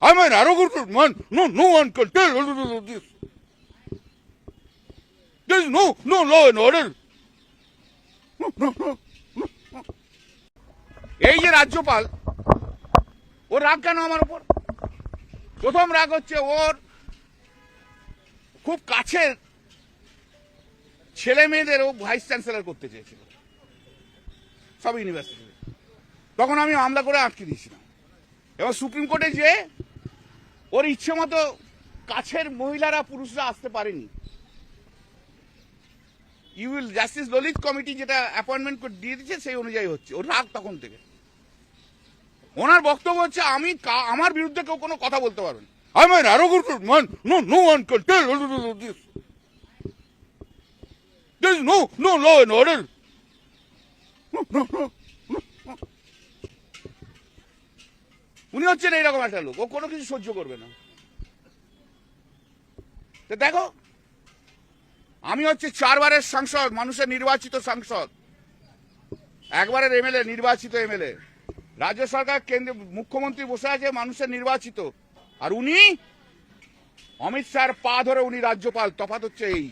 I'm an arrogant man. No one can tell this. There is no law and order. No. এই যে রাজ্যপাল ওর রাগ কেন আমার উপর? প্রথম রাগ হচ্ছে ওর খুব কাছের ছেলে মেয়েদের ও ভাইস চ্যান্সেলর করতে চেয়েছিল সব ইউনিভার্সিটিতে। তখন আমি মামলা করে আটকে দিয়েছিলাম এবং সুপ্রিম কোর্টে যে ওর ইচ্ছে মতো কাছের মহিলারা পুরুষরা আসতে পারেনি। জাস্টিস ললিত কমিটি যেটা অ্যাপয়েন্টমেন্ট দিয়ে দিচ্ছে সেই অনুযায়ী হচ্ছে। ওর রাগ তখন থেকে। ওনার বক্তব্য হচ্ছে আমি আমার বিরুদ্ধে কেউ কোনো কথা বলতে পারবেন। I'm an arrogant man. No one can tell this. There is no law and order. No. উনি হচ্ছেন এইরকম একটা লোক, ও কোনো কিছু সহ্য করবে না। দেখো, আমি হচ্ছে 4 বারের সাংসদ, মানুষের নির্বাচিত সাংসদ, 1 বারের এমএলএ, নির্বাচিত এমএলএ। রাজ্য সরকার কেন্দ্রে মুখ্যমন্ত্রী বসে আছে, মানুষের নির্বাচিত, আর উনি অমিত শাহর পা ধরে উনি রাজ্যপাল। তফাৎ হচ্ছে এই,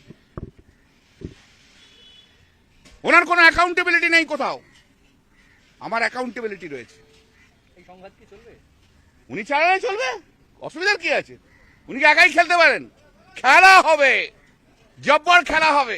ওনার কোনো অ্যাকাউন্টেবিলিটি নেই কোথাও, আমার অ্যাকাউন্টেবিলিটি রয়েছে। এই সংঘাত কি চলবে? উনি চালালে চলবে, অসুবিধার কি আছে? উনি কি একাই খেলতে পারেন? খেলা হবে, জব্বর খেলা হবে।